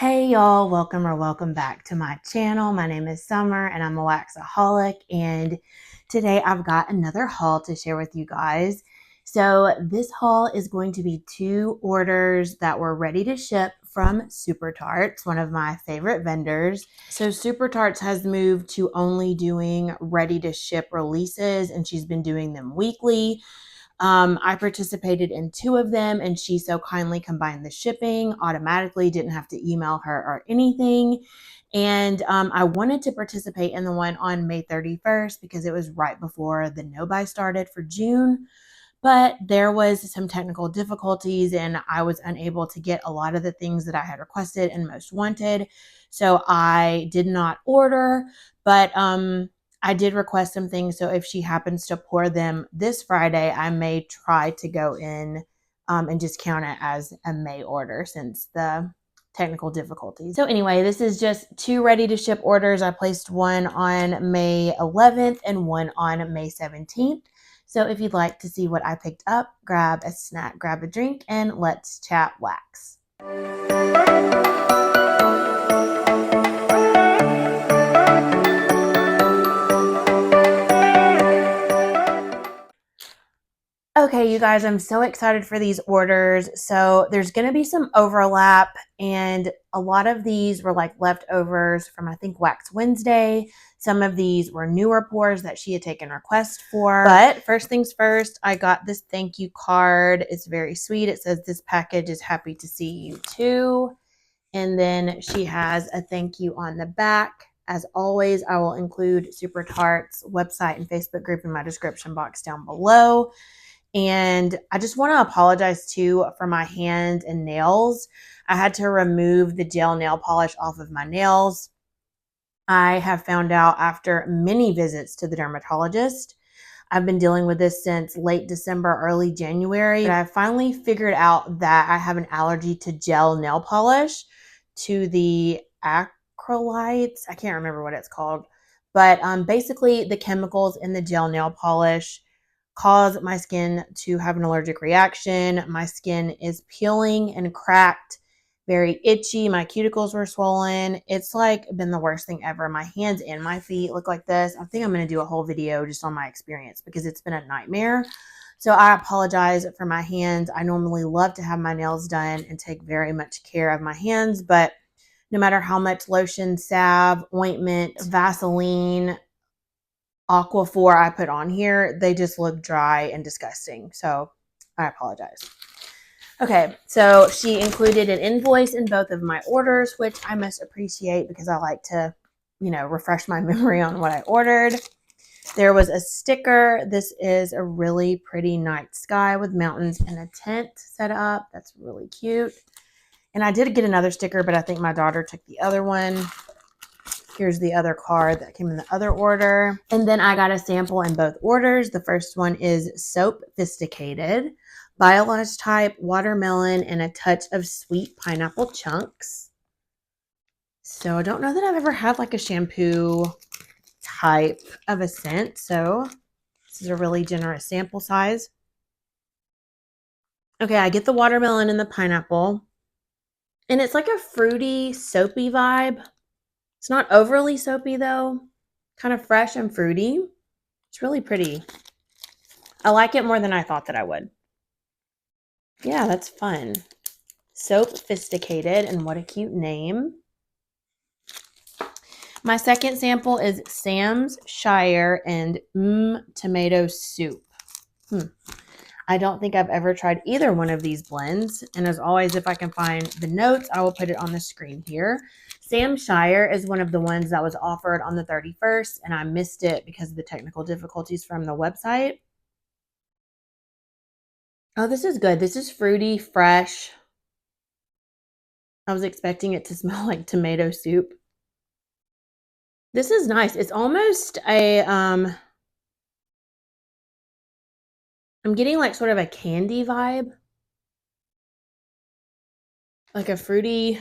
Hey y'all, welcome back to my channel. My name is Summer and I'm a waxaholic, and today I've got another haul to share with you guys. So this haul is going to be 2 orders that were ready to ship from Super Tarts, one of my favorite vendors. So Super Tarts has moved to only doing ready to ship releases, and she's been doing them weekly. I participated in 2 of them, and she so kindly combined the shipping automatically, didn't have to email her or anything. And I wanted to participate in the one on May 31st because it was right before the no-buy started for June. But there was some technical difficulties and I was unable to get a lot of the things that I had requested and most wanted. So I did not order, but I did request some things. So if she happens to pour them this Friday, I may try to go in and just count it as a May order since the technical difficulties. So anyway, this is just 2 ready to ship orders. I placed one on May 11th and one on May 17th. So if you'd like to see what I picked up, grab a snack, grab a drink, and let's chat wax. Okay, you guys, I'm so excited for these orders. So there's going to be some overlap, and a lot of these were like leftovers from, I think, Wax Wednesday. Some of these were newer pours that she had taken requests for. But first things first, I got this thank you card. It's very sweet. It says, "This package is happy to see you too." And then she has a thank you on the back. As always, I will include Super Tarts website and Facebook group in my description box down below. And I just want to apologize too for my hands and nails. I had to remove the gel nail polish off of my nails. I have found out after many visits to the dermatologist. I've been dealing with this since late December, early January. But I finally figured out that I have an allergy to gel nail polish, to the acrylites. I can't remember what it's called. But basically the chemicals in the gel nail polish cause my skin to have an allergic reaction. My skin is peeling and cracked, very itchy. My cuticles were swollen. It's like been the worst thing ever. My hands and my feet look like this. I think I'm going to do a whole video just on my experience because it's been a nightmare. So I apologize for my hands. I normally love to have my nails done and take very much care of my hands, but no matter how much lotion, salve, ointment, Vaseline, Aquaphor I put on here, they just look dry and disgusting. So I apologize. Okay, so she included an invoice in both of my orders, which I must appreciate because I like to, refresh my memory on what I ordered. There was a sticker. This is a really pretty night sky with mountains and a tent set up. That's really cute. And I did get another sticker, but I think my daughter took the other one. Here's the other card that came in the other order. And then I got a sample in both orders. The first one is Sophisticated, Biolage type, watermelon, and a touch of sweet pineapple chunks. So I don't know that I've ever had like a shampoo type of a scent. So this is a really generous sample size. Okay, I get the watermelon and the pineapple. And it's like a fruity, soapy vibe. It's not overly soapy though, kind of fresh and fruity. It's really pretty. I like it more than I thought that I would. Yeah, that's fun. Sophisticated, and what a cute name. My second sample is Sam's Shire and Tomato Soup. I don't think I've ever tried either one of these blends. And as always, if I can find the notes, I will put it on the screen here. Sam Shire is one of the ones that was offered on the 31st, and I missed it because of the technical difficulties from the website. Oh, this is good. This is fruity, fresh. I was expecting it to smell like tomato soup. This is nice. It's almost a, I'm getting like sort of a candy vibe. Like a fruity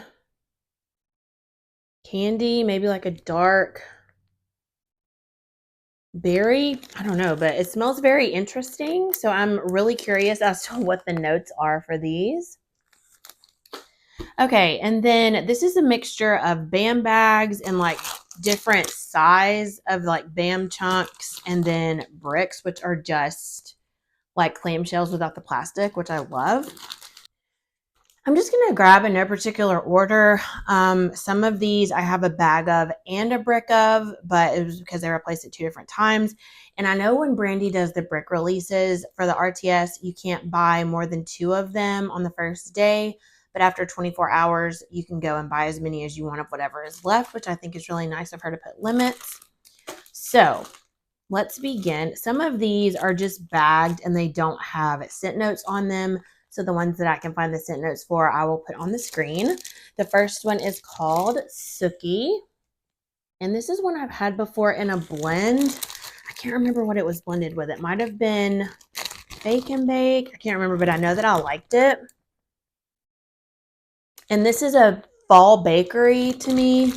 candy, maybe like a dark berry. I don't know, but it smells very interesting. So I'm really curious as to what the notes are for these. Okay, and then this is a mixture of Bam bags and like different size of like Bam chunks, and then bricks, which are just like clamshells without the plastic, which I love. I'm just going to grab in no particular order. Some of these I have a bag of and a brick of, but it was because they were placed at 2 different times. And I know when Brandy does the brick releases for the RTS, you can't buy more than 2 of them on the first day. But after 24 hours, you can go and buy as many as you want of whatever is left, which I think is really nice of her to put limits. So let's begin. Some of these are just bagged and they don't have scent notes on them. So the ones that I can find the scent notes for, I will put on the screen. The first one is called Sookie. And this is one I've had before in a blend. I can't remember what it was blended with. It might have been Bake and Bake. I can't remember, but I know that I liked it. And this is a fall bakery to me.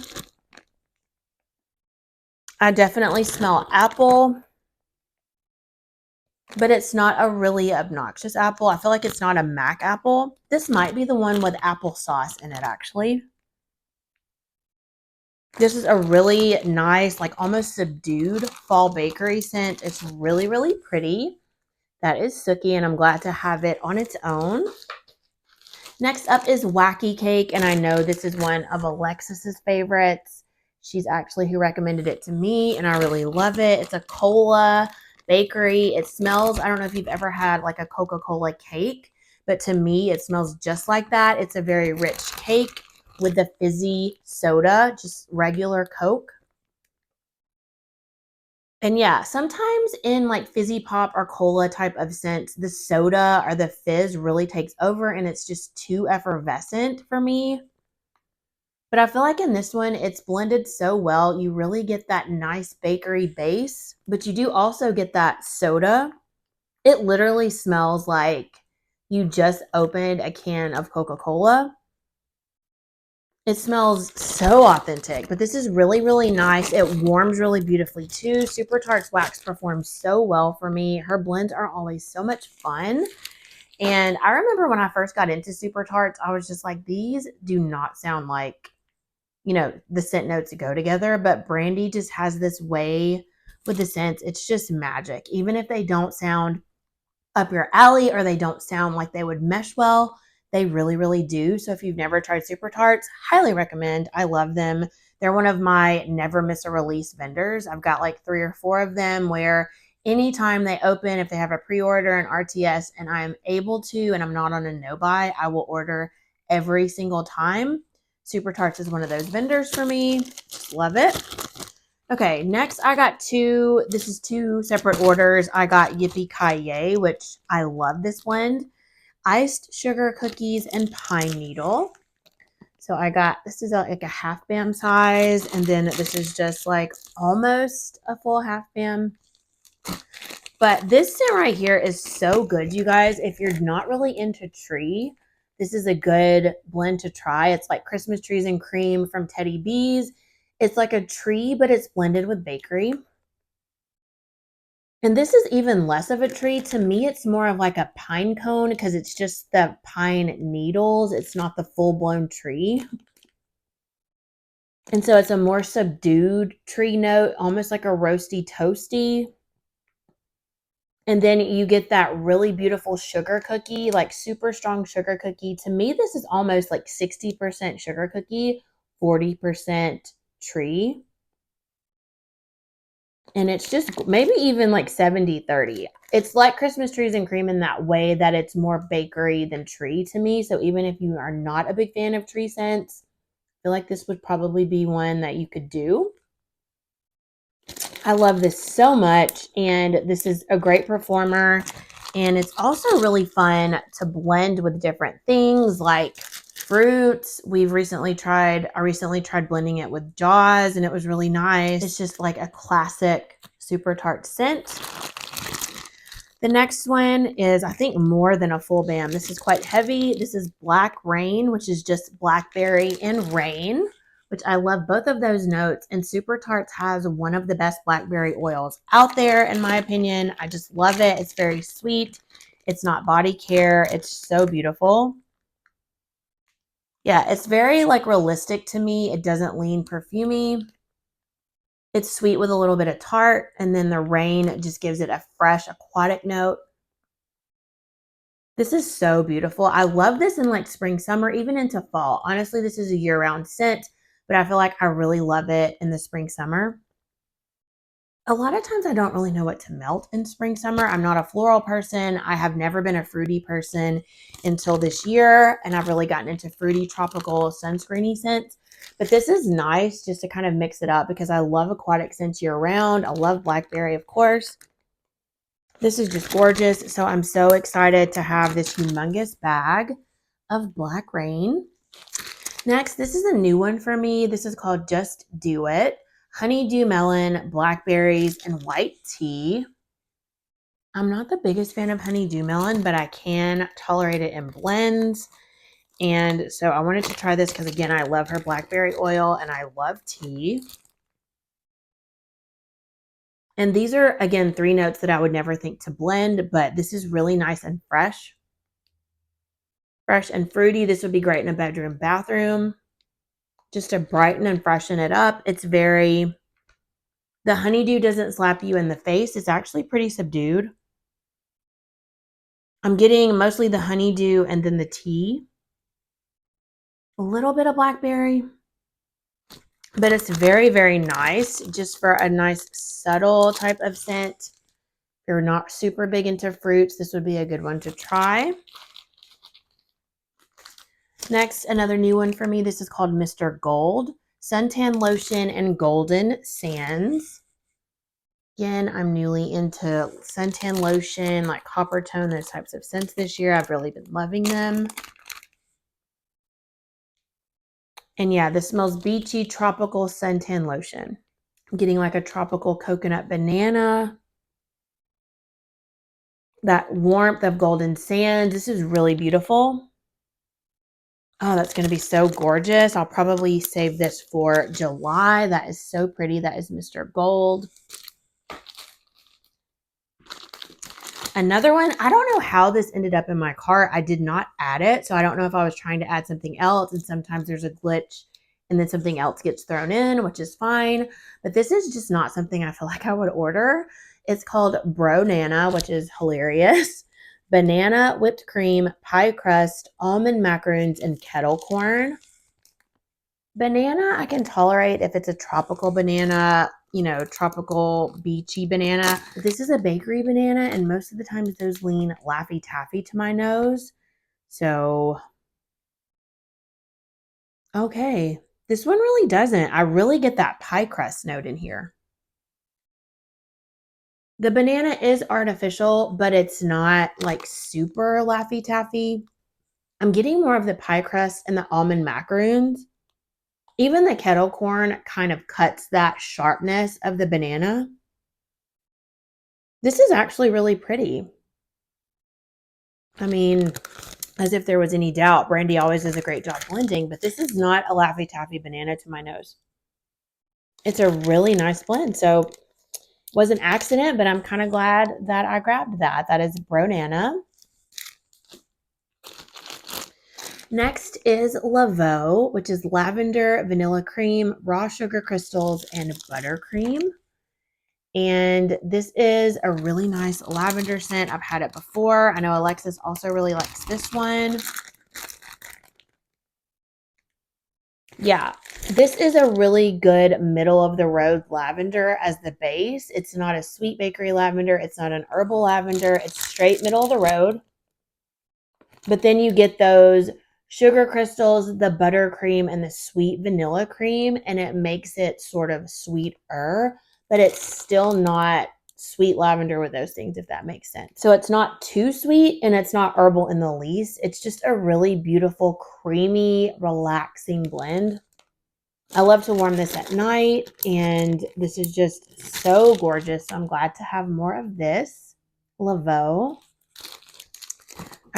I definitely smell apple, but it's not a really obnoxious apple. I feel like it's not a Mac apple. This might be the one with applesauce in it, actually. This is a really nice, like almost subdued fall bakery scent. It's really, really pretty. That is Sookie, and I'm glad to have it on its own. Next up is Wacky Cake, and I know this is one of Alexis's favorites. She's actually who recommended it to me, and I really love it. It's a cola bakery. It smells, I don't know if you've ever had like a Coca-Cola cake, but to me, it smells just like that. It's a very rich cake with the fizzy soda, just regular Coke. And yeah, sometimes in like fizzy pop or cola type of scents, the soda or the fizz really takes over and it's just too effervescent for me. But I feel like in this one, it's blended so well. You really get that nice bakery base, but you do also get that soda. It literally smells like you just opened a can of Coca-Cola. It smells so authentic, but this is really, really nice. It warms really beautifully too. Super Tarts wax performs so well for me. Her blends are always so much fun. And I remember when I first got into Super Tarts, I was just like, these do not sound like, the scent notes go together. But Brandy just has this way with the scents. It's just magic. Even if they don't sound up your alley or they don't sound like they would mesh well, they really, really do. So if you've never tried Super Tarts, highly recommend. I love them. They're one of my never miss a release vendors. I've got like 3 or 4 of them where anytime they open, if they have a pre-order an RTS and I'm able to and I'm not on a no buy, I will order every single time. Super Tarts is one of those vendors for me. Love it. Okay, next I got 2, this is 2 separate orders. I got Yippee Ki-Yay, which I love this blend. Iced sugar cookies and pine needle. So I got, this is like a half Bam size, and then this is just like almost a full half Bam. But this scent right here is so good, you guys. If you're not really into tree, this is a good blend to try. It's like Christmas trees and cream from Teddy B's. It's like a tree, but it's blended with bakery. And this is even less of a tree. To me, it's more of like a pine cone because it's just the pine needles. It's not the full-blown tree. And so it's a more subdued tree note, almost like a roasty toasty. And then you get that really beautiful sugar cookie, like super strong sugar cookie. To me, this is almost like 60% sugar cookie, 40% tree. And it's just maybe even like 70-30. It's like Christmas trees and cream in that way that it's more bakery than tree to me. So even if you are not a big fan of tree scents, I feel like this would probably be one that you could do. I love this so much, and this is a great performer. And it's also really fun to blend with different things like fruits. I recently tried blending it with Jaws, and it was really nice. It's just like a classic Super Tart scent. The next one is, I think, more than a full Bam. This is quite heavy. This is Black Rain, which is just blackberry and rain, which I love both of those notes. And Super Tarts has one of the best blackberry oils out there, in my opinion. I just love it. It's very sweet. It's not body care. It's so beautiful. Yeah, it's very like realistic to me. It doesn't lean perfumey. It's sweet with a little bit of tart, and then the rain just gives it a fresh aquatic note. This is so beautiful. I love this in like spring, summer, even into fall. Honestly, this is a year-round scent, but I feel like I really love it in the spring, summer. A lot of times I don't really know what to melt in spring, summer. I'm not a floral person. I have never been a fruity person until this year, and I've really gotten into fruity, tropical, sunscreeny scents. But this is nice just to kind of mix it up because I love aquatic scents year-round. I love blackberry, of course. This is just gorgeous. So I'm so excited to have this humongous bag of Black Rain. Next, this is a new one for me. This is called Just Do It. Honeydew melon, blackberries, and white tea. I'm not the biggest fan of honeydew melon, but I can tolerate it in blends. And so I wanted to try this because, again, I love her blackberry oil and I love tea. And these are, again, 3 notes that I would never think to blend, but this is really nice and fresh. Fresh and fruity. This would be great in a bedroom, bathroom. Just to brighten and freshen it up. It's very, the honeydew doesn't slap you in the face. It's actually pretty subdued. I'm getting mostly the honeydew and then the tea. A little bit of blackberry. But it's very, very nice. Just for a nice subtle type of scent. If you're not super big into fruits, this would be a good one to try. Next, another new one for me. This is called Mr. Gold. Suntan lotion and golden sands. Again, I'm newly into suntan lotion, like copper tone, those types of scents this year. I've really been loving them. And yeah, this smells beachy, tropical suntan lotion. I'm getting like a tropical coconut banana. That warmth of golden sand. This is really beautiful. Oh, that's going to be so gorgeous. I'll probably save this for July. That is so pretty. That is Mr. Gold. Another one, I don't know how this ended up in my cart. I did not add it, so I don't know if I was trying to add something else, and sometimes there's a glitch and then something else gets thrown in, which is fine. But this is just not something I feel like I would order. It's called Bro Nana, which is hilarious. Banana, whipped cream, pie crust, almond macaroons, and kettle corn. Banana, I can tolerate if it's a tropical banana, you know, tropical beachy banana. This is a bakery banana, and most of the times those lean Laffy Taffy to my nose. So, okay. This one really doesn't. I really get that pie crust note in here. The banana is artificial, but it's not like super Laffy Taffy. I'm getting more of the pie crust and the almond macaroons. Even the kettle corn kind of cuts that sharpness of the banana. This is actually really pretty. I mean, as if there was any doubt, Brandy always does a great job blending, but this is not a Laffy Taffy banana to my nose. It's a really nice blend. So was an accident, but I'm kind of glad that I grabbed that. That is Bronana. Next is Laveau, which is lavender, vanilla cream, raw sugar crystals, and buttercream. And this is a really nice lavender scent. I've had it before. I know Alexis also really likes this one. Yeah, this is a really good middle of the road lavender as the base. It's not a sweet bakery lavender. It's not an herbal lavender. It's straight middle of the road. But then you get those sugar crystals, the buttercream, and the sweet vanilla cream, and it makes it sort of sweeter, but it's still not sweet lavender with those things, if that makes sense. So it's not too sweet and it's not herbal in the least. It's just a really beautiful, creamy, relaxing blend. I love to warm this at night, and this is just so gorgeous. So I'm glad to have more of this. Laveau.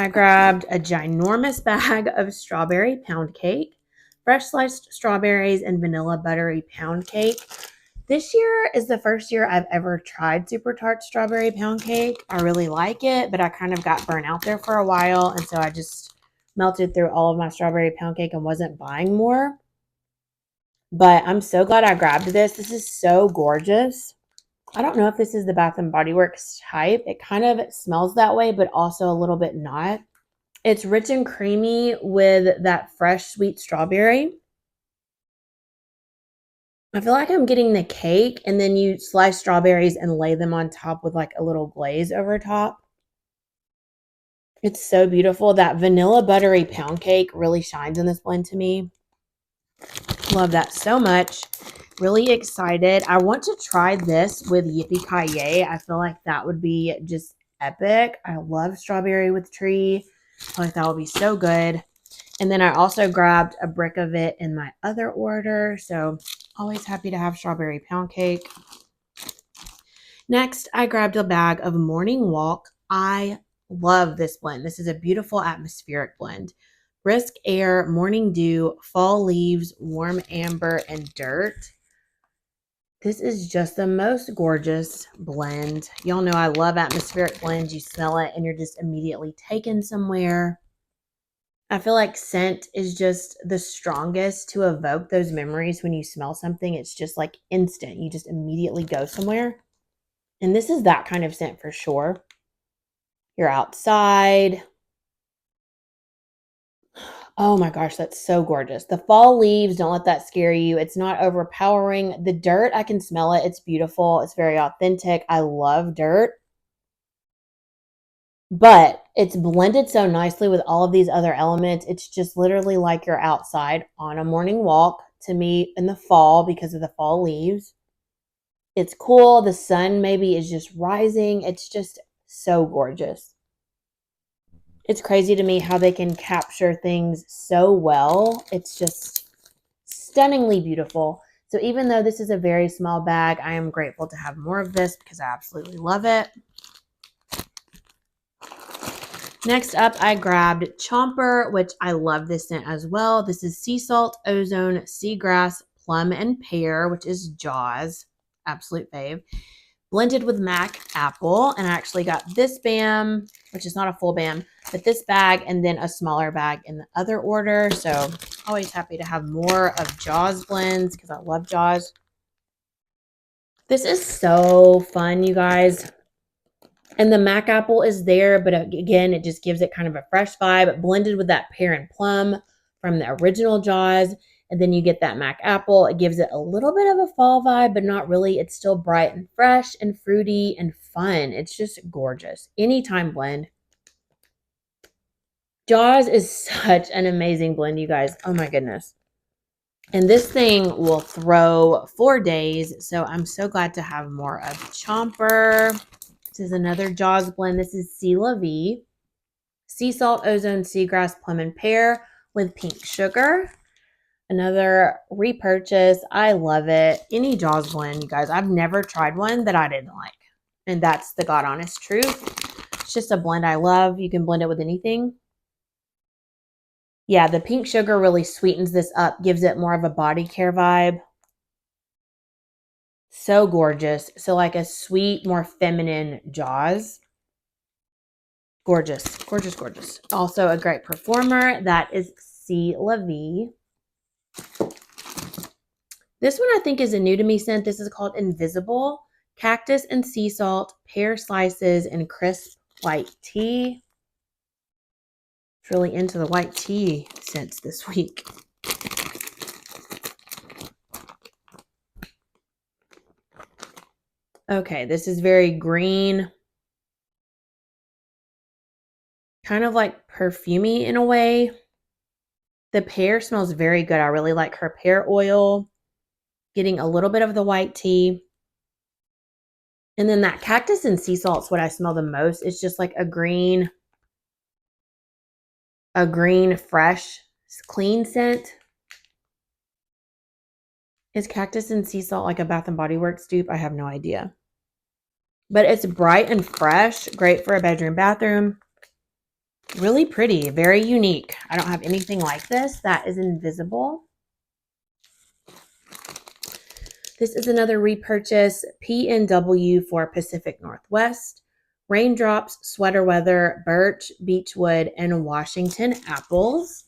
I grabbed a ginormous bag of strawberry pound cake, fresh sliced strawberries, and vanilla buttery pound cake. This year is the first year I've ever tried Super Tart strawberry pound cake. I really like it, but I kind of got burnt out there for a while, and so I just melted through all of my strawberry pound cake and wasn't buying more. But I'm so glad I grabbed this. This is so gorgeous. I don't know if this is the Bath and Body Works type. It kind of smells that way, but also a little bit not. It's rich and creamy with that fresh sweet strawberry. I feel like I'm getting the cake and then you slice strawberries and lay them on top with like a little glaze over top. It's so beautiful. That vanilla buttery pound cake really shines in this blend to me. Love that so much. Really excited. I want to try this with Yippee-Ki-Yay. I feel like that would be just epic. I love strawberry with tree. I feel like that would be so good. And then I also grabbed a brick of it in my other order. So always happy to have strawberry pound cake. Next, I grabbed a bag of Morning Walk. I love this blend. This is a beautiful atmospheric blend. Brisk air, morning dew, fall leaves, warm amber, and dirt. This is just the most gorgeous blend. Y'all know I love atmospheric blends. You smell it and you're just immediately taken somewhere. I feel like scent is just the strongest to evoke those memories when you smell something. It's just like instant. You just immediately go somewhere. And this is that kind of scent for sure. You're outside. Oh my gosh, that's so gorgeous. The fall leaves, don't let that scare you. It's not overpowering. The dirt, I can smell it. It's beautiful. It's very authentic. I love dirt. But it's blended so nicely with all of these other elements. It's just literally like you're outside on a morning walk to me in the fall because of the fall leaves. It's cool. The sun maybe is just rising. It's just so gorgeous. It's crazy to me how they can capture things so well. It's just stunningly beautiful. So even though this is a very small bag, I am grateful to have more of this because I absolutely love it. Next up, I grabbed Chomper, which I love this scent as well. This is sea salt, ozone, seagrass, plum, and pear, which is Jaws. Absolute fave. Blended with Mac apple. And I actually got this BAM, which is not a full BAM, but this bag and then a smaller bag in the other order. So always happy to have more of Jaws blends because I love Jaws. This is so fun, you guys. And the Mac apple is there, but again, it just gives it kind of a fresh vibe, blended with that pear and plum from the original Jaws. And then you get that Mac apple. It gives it a little bit of a fall vibe, but not really. It's still bright and fresh and fruity and fun. It's just gorgeous. Anytime blend. Jaws is such an amazing blend, you guys. Oh my goodness. And this thing will throw 4 days. So I'm so glad to have more of Chomper. This is another Jaws blend. This is C'est La Vie. Sea salt, ozone, seagrass, plum, and pear with pink sugar. Another repurchase. I love it. Any Jaws blend, you guys. I've never tried one that I didn't like. And that's the God honest truth. It's just a blend I love. You can blend it with anything. Yeah, the pink sugar really sweetens this up, gives it more of a body care vibe. So gorgeous. So like a sweet, more feminine Jaws. Gorgeous, gorgeous, gorgeous. Also a great performer. That is C'est La Vie. This one I think is a new to me scent. This is called Invisible. Cactus and sea salt, pear slices, and crisp white tea. It's really into the white tea scents this week. Okay, this is very green. Kind of like perfumey in a way. The pear smells very good. I really like her pear oil. Getting a little bit of the white tea. And then that cactus and sea salt is what I smell the most. It's just like a green, fresh, clean scent. Is cactus and sea salt like a Bath and Body Works dupe? I have no idea. But it's bright and fresh. Great for a bedroom, bathroom. Really pretty. Very unique. I don't have anything like this. That is Invisible. This is another repurchase. PNW for Pacific Northwest. Raindrops, Sweater Weather, Birch, Beechwood, and Washington Apples.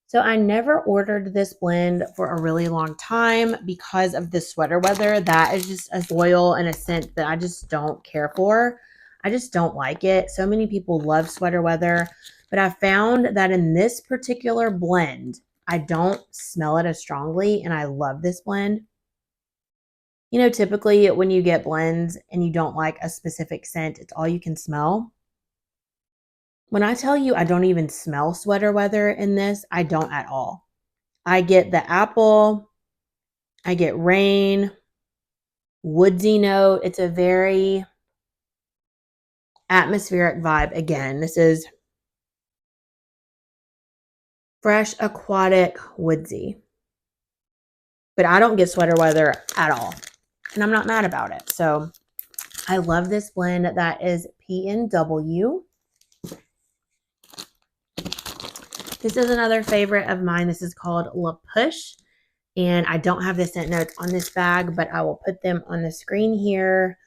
So I never ordered this blend for a really long time because of the Sweater Weather. That is just a oil and a scent that I just don't care for. I just don't like it. So many people love Sweater Weather, but I found that in this particular blend, I don't smell it as strongly, and I love this blend. You know, typically when you get blends and you don't like a specific scent, it's all you can smell. When I tell you I don't even smell Sweater Weather in this, I don't at all. I get the apple, I get rain, woodsy note. It's a very atmospheric vibe. Again, this is fresh, aquatic, woodsy. But I don't get Sweater Weather at all. And I'm not mad about it. So I love this blend. That is PNW. This is another favorite of mine. This is called La Push. And I don't have the scent notes on this bag, but I will put them on the screen here.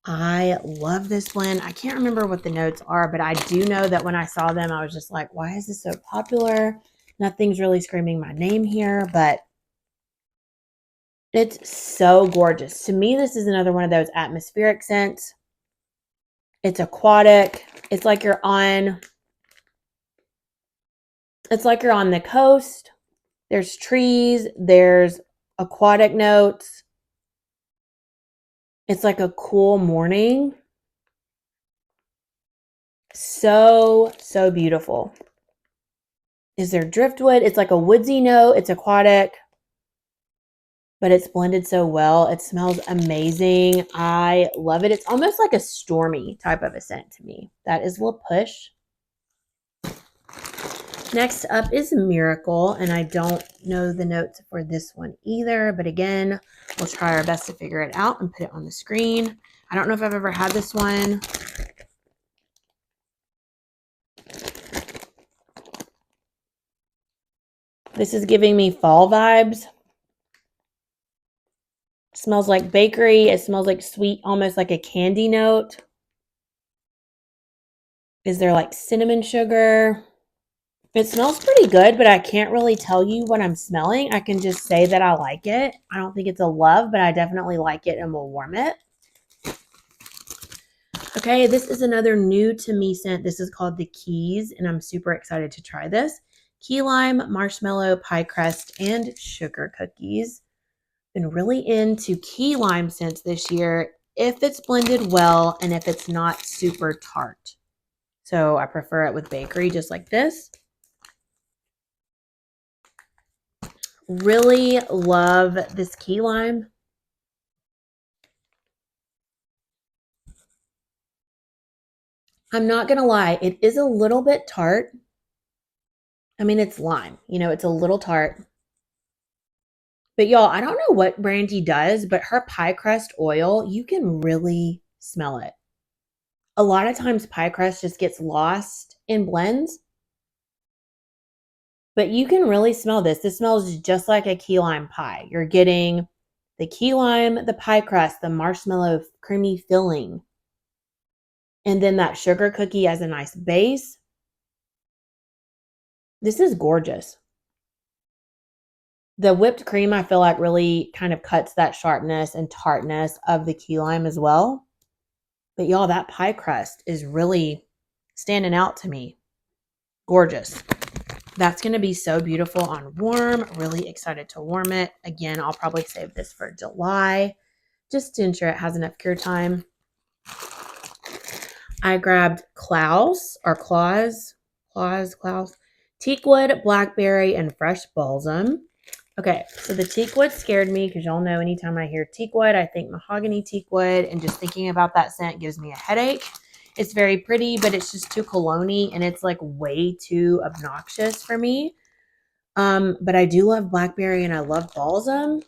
I love this blend. I can't remember what the notes are, but I do know that when I saw them, I was just like, why is this so popular? Nothing's really screaming my name here, but it's so gorgeous. To me, this is another one of those atmospheric scents. It's aquatic. It's like you're on the coast. There's trees, there's aquatic notes. It's like a cool morning. So, so beautiful. Is there driftwood? It's like a woodsy note. It's aquatic, but it's blended so well. It smells amazing. I love it. It's almost like a stormy type of a scent to me. That is La Push. Next up is Miracle, and I don't know the notes for this one either, but again, we'll try our best to figure it out and put it on the screen. I don't know if I've ever had this one. This is giving me fall vibes. It smells like bakery. It smells like sweet, almost like a candy note. Is there like cinnamon sugar? It smells pretty good, but I can't really tell you what I'm smelling. I can just say that I like it. I don't think it's a love, but I definitely like it and will warm it. Okay, this is another new to me scent. This is called the Keys, and I'm super excited to try this. Key lime, marshmallow, pie crust, and sugar cookies. Been really into key lime scents this year if it's blended well and if it's not super tart. So I prefer it with bakery, just like this. Really love this key lime. I'm not going to lie, it is a little bit tart. I mean, it's lime, you know, it's a little tart. But y'all, I don't know what Brandy does, but her pie crust oil, you can really smell it. A lot of times pie crust just gets lost in blends, but you can really smell this. This smells just like a key lime pie. You're getting the key lime, the pie crust, the marshmallow creamy filling, and then that sugar cookie as a nice base. This is gorgeous. The whipped cream, I feel like, really kind of cuts that sharpness and tartness of the key lime as well. But y'all, that pie crust is really standing out to me. Gorgeous. That's going to be so beautiful on warm. Really excited to warm it. Again, I'll probably save this for July just to ensure it has enough cure time. I grabbed Klaus, teakwood, blackberry, and fresh balsam. Okay, so the teakwood scared me because y'all know anytime I hear teakwood, I think mahogany teakwood, and just thinking about that scent gives me a headache. It's very pretty, but it's just too cologne-y, and it's like way too obnoxious for me. But I do love blackberry and I love balsam.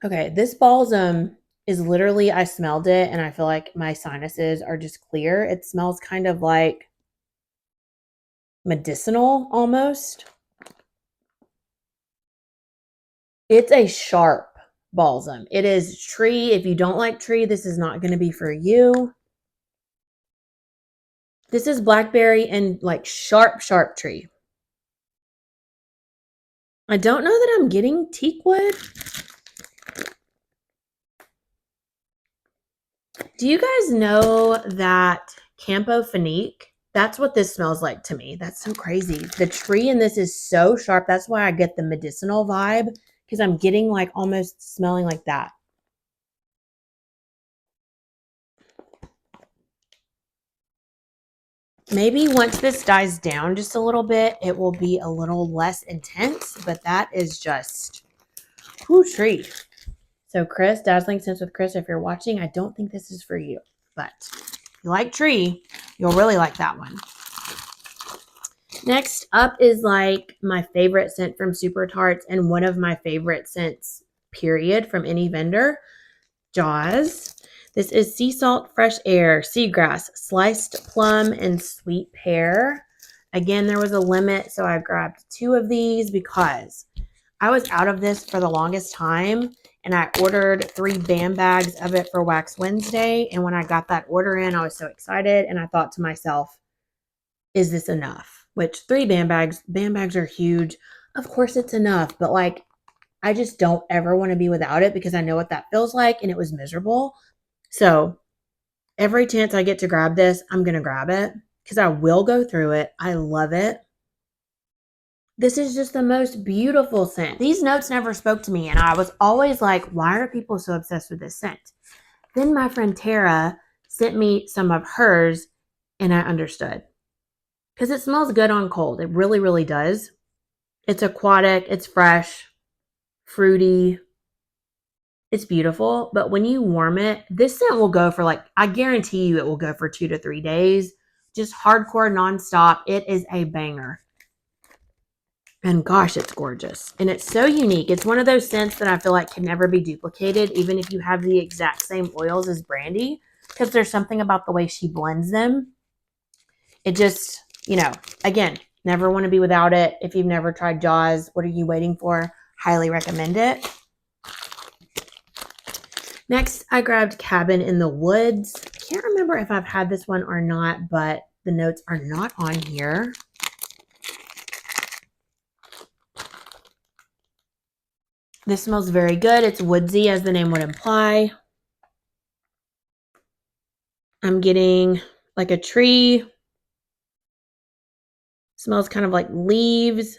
Okay, this balsam is literally, I smelled it and I feel like my sinuses are just clear. It smells kind of like medicinal almost. It's a sharp balsam. It is tree. If you don't like tree, this is not going to be for you. This is blackberry and like sharp, sharp tree. I don't know that I'm getting teak wood. Do you guys know that Campo Finique? That's what this smells like to me. That's so crazy. The tree in this is so sharp. That's why I get the medicinal vibe, because I'm getting like almost smelling like that. Maybe once this dies down just a little bit, it will be a little less intense, but that is just, whoo, tree. So Chris, Dazzling Scents with Chris, if you're watching, I don't think this is for you, but if you like tree, you'll really like that one. Next up is like my favorite scent from Super Tarts and one of my favorite scents, period, from any vendor, Jaws. This is sea salt, fresh air, seagrass, sliced plum, and sweet pear. Again, there was a limit, so I grabbed 2 of these because I was out of this for the longest time, and I ordered 3 BAM bags of it for Wax Wednesday. And when I got that order in, I was so excited, and I thought to myself, is this enough? Which 3 BAM bags are huge. Of course it's enough, but like, I just don't ever want to be without it because I know what that feels like, and it was miserable. So every chance I get to grab this, I'm going to grab it because I will go through it. I love it. This is just the most beautiful scent. These notes never spoke to me, and I was always like, why are people so obsessed with this scent? Then my friend Tara sent me some of hers, and I understood. Because it smells good on cold. It really, really does. It's aquatic. It's fresh, fruity. It's beautiful. But when you warm it, this scent will go for like, I guarantee you it will go for 2 to 3 days. Just hardcore nonstop. It is a banger. And gosh, it's gorgeous. And it's so unique. It's one of those scents that I feel like can never be duplicated, even if you have the exact same oils as Brandy, because there's something about the way she blends them. It just, you know, again, never want to be without it. If you've never tried Jaws, what are you waiting for? Highly recommend it. Next, I grabbed Cabin in the Woods. Can't remember if I've had this one or not, but the notes are not on here. This smells very good. It's woodsy, as the name would imply. I'm getting like a tree. Smells kind of like leaves.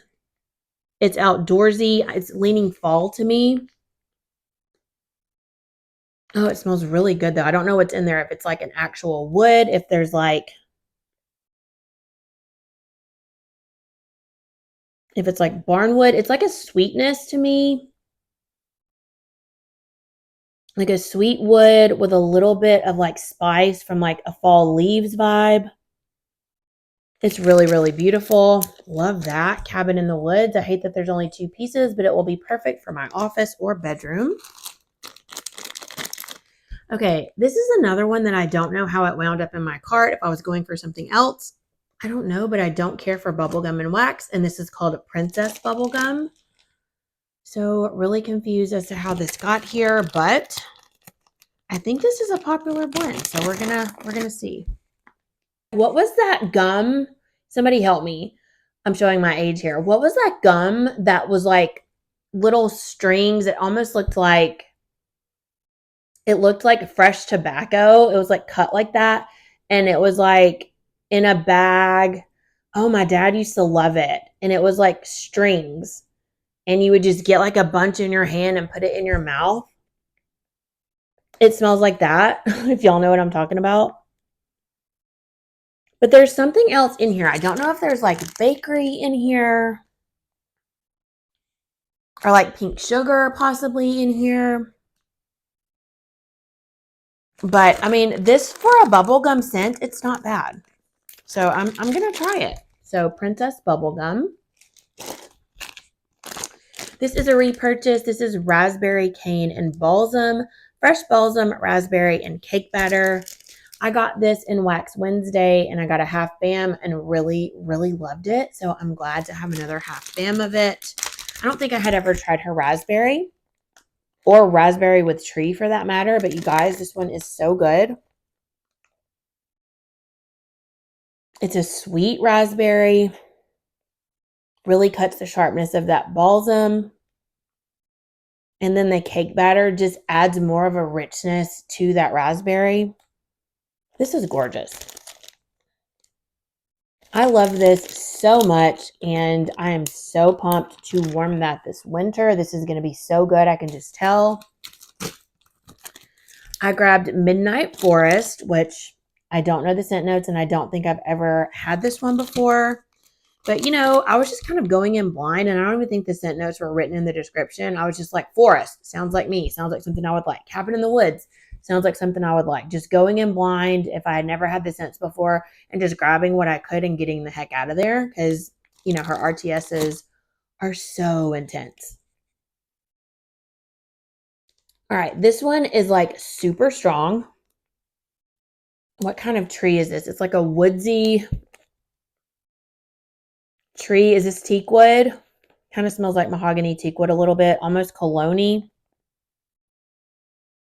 It's outdoorsy. It's leaning fall to me. Oh, it smells really good though. I don't know what's in there. If it's like an actual wood, if there's like, if it's like barnwood, it's like a sweetness to me. Like a sweet wood with a little bit of like spice from like a fall leaves vibe. It's really, really beautiful. Love that. Cabin in the Woods. I hate that there's only 2 pieces, but it will be perfect for my office or bedroom. Okay, this is another one that I don't know how it wound up in my cart. If I was going for something else, I don't know, but I don't care for bubblegum and wax, and this is called Princess Bubblegum. So really confused as to how this got here, but I think this is a popular blend, so we're gonna see. What was that gum? Somebody help me. I'm showing my age here. What was that gum that was like little strings? It almost looked like, it looked like fresh tobacco. It was like cut like that. And it was like in a bag. Oh, my dad used to love it. And it was like strings. And you would just get like a bunch in your hand and put it in your mouth. It smells like that, if y'all know what I'm talking about. But there's something else in here. I don't know if there's like bakery in here. Or like pink sugar possibly in here. But I mean, this for a bubblegum scent, it's not bad. So I'm going to try it. So Princess Bubblegum. This is a repurchase. This is raspberry, cane, and balsam. Fresh balsam, raspberry, and cake batter. I got this in Wax Wednesday, and I got a half BAM and really, really loved it. So I'm glad to have another half BAM of it. I don't think I had ever tried her raspberry. or raspberry with tree for that matter. But you guys, this one is so good. It's a sweet raspberry. Really cuts the sharpness of that balsam. And then the cake batter just adds more of a richness to that raspberry. This is gorgeous. I love this so much, and I am so pumped to warm that this winter. This is going to be so good. I can just tell. I grabbed Midnight Forest, which I don't know the scent notes, and I don't think I've ever had this one before. But, you know, I was just kind of going in blind, and I don't even think the scent notes were written in the description. I was just like, forest, sounds like me, sounds like something I would like. Cabin in the woods, sounds like something I would like. Just going in blind if I had never had the scents before and just grabbing what I could and getting the heck out of there because, you know, her RTSs are so intense. All right, this one is like super strong. What kind of tree is this? It's like a woodsy tree. Is this teak wood? Kind of smells like mahogany teak wood a little bit, almost cologne-y.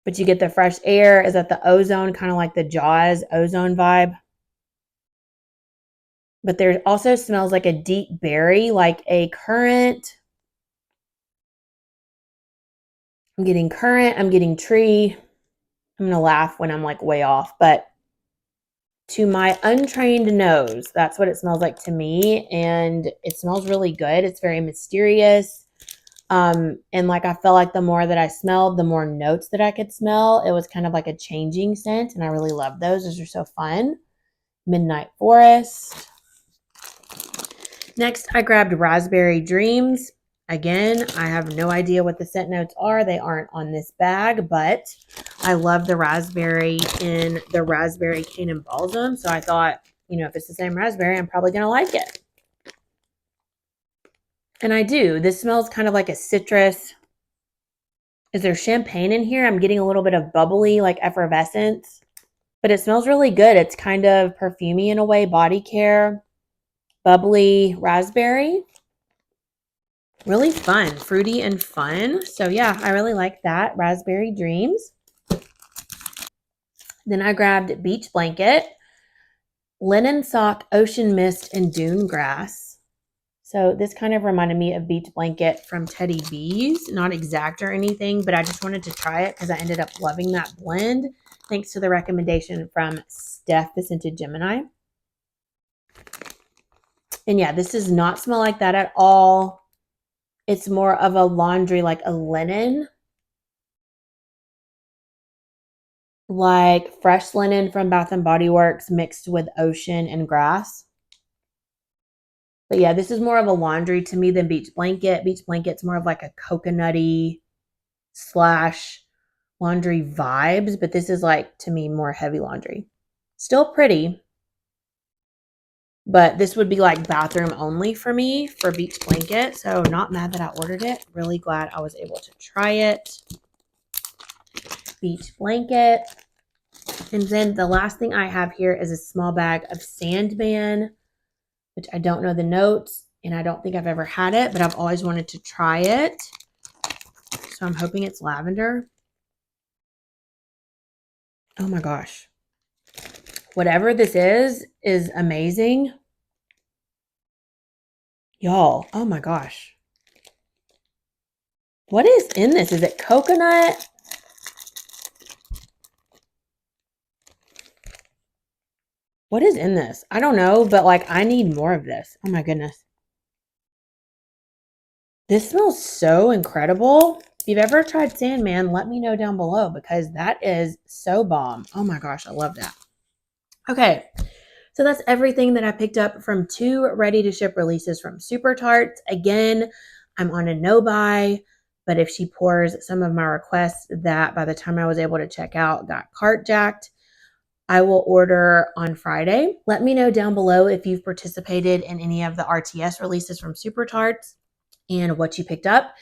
But you get the fresh air. Is that the ozone, kind of like the Jaws ozone vibe? But there also smells like a deep berry, like a currant. I'm getting currant. I'm getting tree. I'm going to laugh when I'm like way off. But to my untrained nose, that's what it smells like to me. And it smells really good. It's very mysterious. And like I felt like the more that I smelled, the more notes that I could smell. It was kind of like a changing scent. And I really love those. Those are so fun. Midnight Forest. Next, I grabbed Raspberry Dreams. Again, I have no idea what the scent notes are. They aren't on this bag, but I love the raspberry in the Raspberry Cane and Balsam. So I thought, you know, if it's the same raspberry, I'm probably going to like it. And I do. This smells kind of like a citrus. Is there champagne in here? I'm getting a little bit of bubbly, like effervescence. But it smells really good. It's kind of perfumey in a way, body care. Bubbly raspberry. Really fun, fruity and fun. So yeah, I really like that. Raspberry Dreams. Then I grabbed Beach Blanket, Linen Sock, Ocean Mist, and Dune Grass. So this kind of reminded me of Beach Blanket from Teddy B's. Not exact or anything, but I just wanted to try it because I ended up loving that blend. Thanks to the recommendation from Steph, the Scented Gemini. And yeah, this does not smell like that at all. It's more of a laundry, like a linen. Like fresh linen from Bath and Body Works mixed with ocean and grass. But yeah, this is more of a laundry to me than Beach Blanket. Beach Blanket's more of like a coconutty slash laundry vibes, but this is like, to me, more heavy laundry. Still pretty, but this would be like bathroom only for me for Beach Blanket. So not mad that I ordered it. Really glad I was able to try it. Beach Blanket. And then the last thing I have here is a small bag of Sandman, which I don't know the notes, and I don't think I've ever had it, but I've always wanted to try it. So I'm hoping it's lavender. Oh my gosh. Whatever this is amazing. Y'all, oh my gosh. What is in this? Is it coconut? What is in this? I don't know, but like I need more of this. Oh my goodness. This smells so incredible. If you've ever tried Sandman, let me know down below because that is so bomb. Oh my gosh, I love that. Okay, so that's everything that I picked up from 2 ready-to-ship releases from Super Tarts. Again, I'm on a no-buy, but if she pours some of my requests that by the time I was able to check out got cart jacked, I will order on Friday. Let me know down below if you've participated in any of the RTS releases from Super Tarts and what you picked up.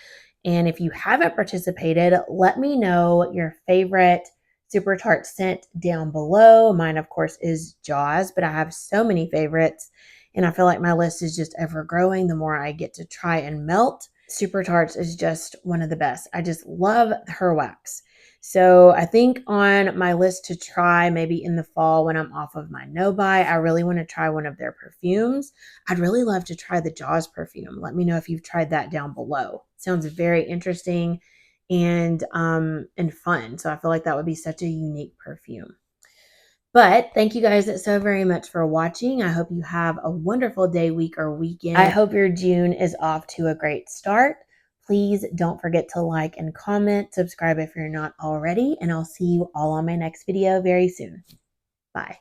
And if you haven't participated, let me know your favorite Super Tart scent down below. Mine, of course, is Jaws, but I have so many favorites. And I feel like my list is just ever growing the more I get to try and melt. Super Tarts is just one of the best. I just love her wax. So I think on my list to try maybe in the fall when I'm off of my no buy, I really want to try one of their perfumes. I'd really love to try the Jaws perfume. Let me know if you've tried that down below. Sounds very interesting and fun. So I feel like that would be such a unique perfume. But thank you guys so very much for watching. I hope you have a wonderful day, week, or weekend. I hope your June is off to a great start. Please don't forget to like and comment, subscribe if you're not already, and I'll see you all on my next video very soon. Bye.